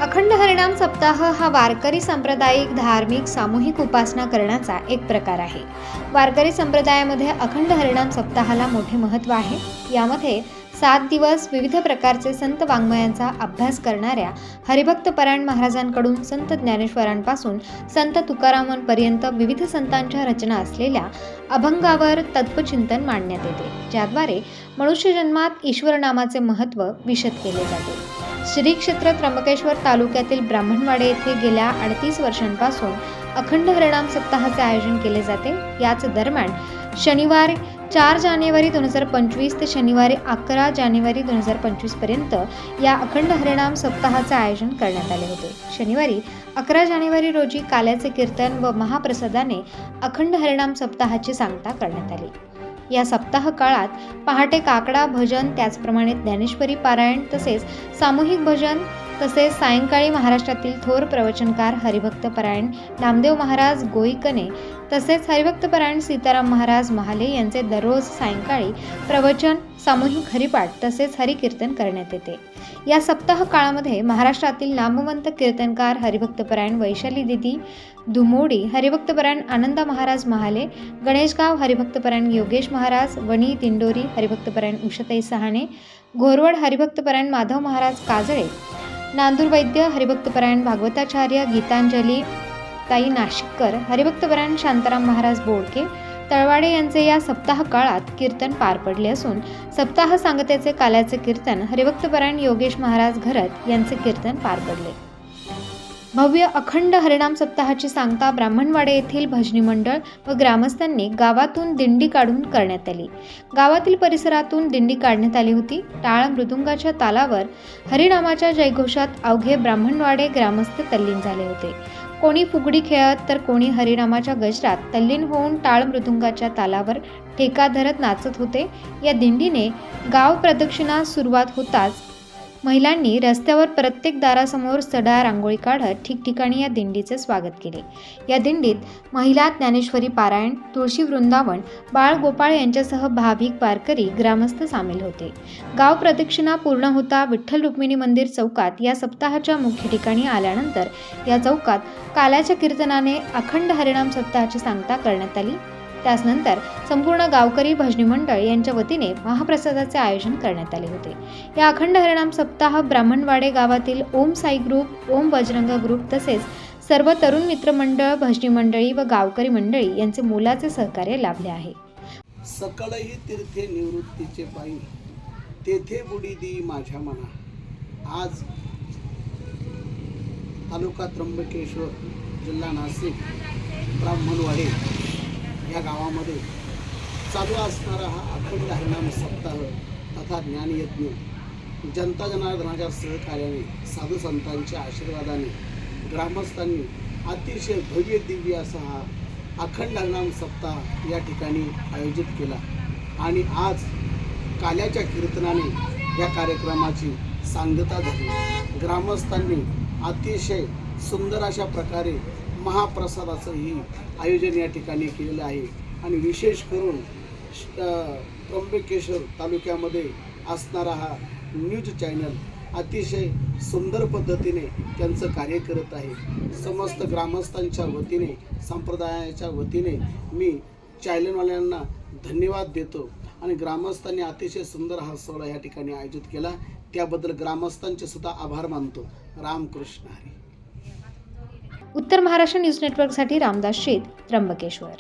अखंड हरिनाम सप्ताह हा वारकरी सांप्रदायिक धार्मिक सामूहिक उपासना करण्याचा एक प्रकार आहे। वारकरी संप्रदायामध्ये अखंड हरिनाम सप्ताहाला मोठे महत्त्व आहे। यामध्ये 7 दिवस विविध प्रकारचे संत वाङ्मयांचा अभ्यास करणाऱ्या हरिभक्त परायण महाराजांकडून संत ज्ञानेश्वरांपासून संत तुकारामांपर्यंत विविध संतांच्या रचना असलेल्या अभंगावर तत्वचिंतन मांडण्यात येते, ज्याद्वारे मनुष्य जन्मात ईश्वर नामाचे महत्त्व विशद केले जाते। श्री क्षेत्र त्र्यंबकेश्वर तालुक्यातील ब्राह्मणवाडे येथे गेल्या 38 वर्षांपासून अखंड हरिनाम सप्ताहाचे आयोजन केले जाते। याच दरम्यान शनिवार 4 जानेवारी 2025 ते शनिवारी 11 जानेवारी 2025 पर्यंत या अखंड हरिनाम सप्ताहाचे आयोजन करण्यात आले होते। शनिवारी 11 जानेवारी रोजी काल्याचे कीर्तन व महाप्रसादाने अखंड हरिनाम सप्ताहाची सांगता करण्यात आली। या सप्ताह काळात पहाटे काकडा भजन, त्याचप्रमाणे ज्ञानेश्वरी पारायण तसेच सामूहिक भजन, तसेच सायंकाळी महाराष्ट्रातील थोर प्रवचनकार हरिभक्त परायण नामदेव महाराज गोईकने तसेच हरिभक्त परायण सीताराम महाराज महाले यांचे दररोज सायंकाळी प्रवचन, सामूहिक हरिपाठ तसेच हरिकीर्तन करण्यात येते। या सप्ताह काळामध्ये महाराष्ट्रातील नामवंत कीर्तनकार हरिभक्तपरायण वैशाली दिदी धुमोडी, हरिभक्तपरायण आनंदा महाराज महाले, गणेशगाव हरिभक्तपरायण योगेश महाराज, वणी दिंडोरी हरिभक्तपरायण उषाताई सहाणे, घोरवड हरिभक्तपरायण माधव महाराज काजळे, नांदूर वैद्य हरिभक्तपरायण भागवताचार्य गीतांजली ताई नाशिककर, हरिभक्तपरायण शांताराम महाराज बोडके तळवाडे यांचे या सप्ताह काळात कीर्तन पार पडले असून सप्ताह सांगतेचे काल्याचे कीर्तन हरिभक्तपरायण योगेश महाराज घरत यांचे कीर्तन पार पडले। भव्य अखंड हरिनाम सप्ताहाची सांगता ब्राह्मणवाडे येथील भजनी मंडळ व ग्रामस्थांनी गावातून दिंडी काढून करण्यात आली। गावातील परिसरातून दिंडी काढण्यात आली होती। टाळ मृदुंगाच्या तालावर हरिनामाच्या जयघोषात अवघे ब्राह्मणवाडे ग्रामस्थ तल्लीन झाले होते। कोणी फुगडी खेळत तर कोणी हरिनामाच्या गजरात तल्लीन होऊन टाळ मृदुंगाच्या तालावर ठेका धरत नाचत होते। या दिंडीने गाव प्रदक्षिणा सुरुवात होताच महिलांनी रस्त्यावर प्रत्येक दारासमोर सडा रांगोळी काढत ठिकठिकाणी या दिंडीचे स्वागत केले। या दिंडीत महिला, ज्ञानेश्वरी पारायण, तुळशी वृंदावन, बाळ गोपाळ यांच्यासह भाविक वारकरी ग्रामस्थ सामील होते। गाव प्रदक्षिणा पूर्ण होता विठ्ठल रुक्मिणी मंदिर चौकात या सप्ताहाच्या मुख्य ठिकाणी आल्यानंतर या चौकात काल्याच्या कीर्तनाने अखंड हरिनाम सप्ताहाची सांगता करण्यात आली। त्यानंतर संपूर्ण गावकरी भजनी मंडळ यांच्या वतीने महाप्रसादाचे आयोजन करण्यात आले होते। या अखंड हरिनाम सप्ताह ब्राह्मणवाडे गावातील ओम साई ग्रुप, ओम बजरंग ग्रुप तसेच सर्व तरुण मित्र मंडळ, भजनी मंडळी व गावकरी मंडळी यांचे मोलाचे सहकार्य लाभले आहे। सकळही तीर्थे निवृत्तीचे पायी, तेथे बुडी दी माझ्या मना। आज तालुका त्र्यंबकेश्वर, जिल्हा नाशिक, ब्राह्मणवाडे या गावामध्ये चालू असणारा हा अखंड हरिनाम सप्ताह तथा ज्ञानयज्ञ जनता जनार्दनाच्या सहकार्याने, साधू संतांच्या आशीर्वादाने, ग्रामस्थांनी अतिशय भव्य दिव्य असा हा अखंड हरिनाम सप्ताह या ठिकाणी आयोजित केला आणि आज काल्याच्या कीर्तनाने या कार्यक्रमाची सांगता झाली। ग्रामस्थांनी अतिशय सुंदर अशा प्रकारे महाप्रसादाचंही आयोजन या ठिकाणी केलेलं आहे आणि विशेष करून त्र्यंबकेश्वर तालुक्यामध्ये असणारा हा न्यूज चॅनल अतिशय सुंदर पद्धतीने त्यांचं कार्य करत आहे। समस्त ग्रामस्थांच्या वतीने, संप्रदायाच्या वतीने मी चॅनलवाल्यांना धन्यवाद देतो आणि ग्रामस्थांनी अतिशय सुंदर हा सोहळा या ठिकाणी आयोजित केला, त्याबद्दल ग्रामस्थांचे सुद्धा आभार मानतो। रामकृष्ण हरी। उत्तर महाराष्ट्र न्यूज नेटवर्कसाठी रामदास शेत, त्र्यंबकेश्वर।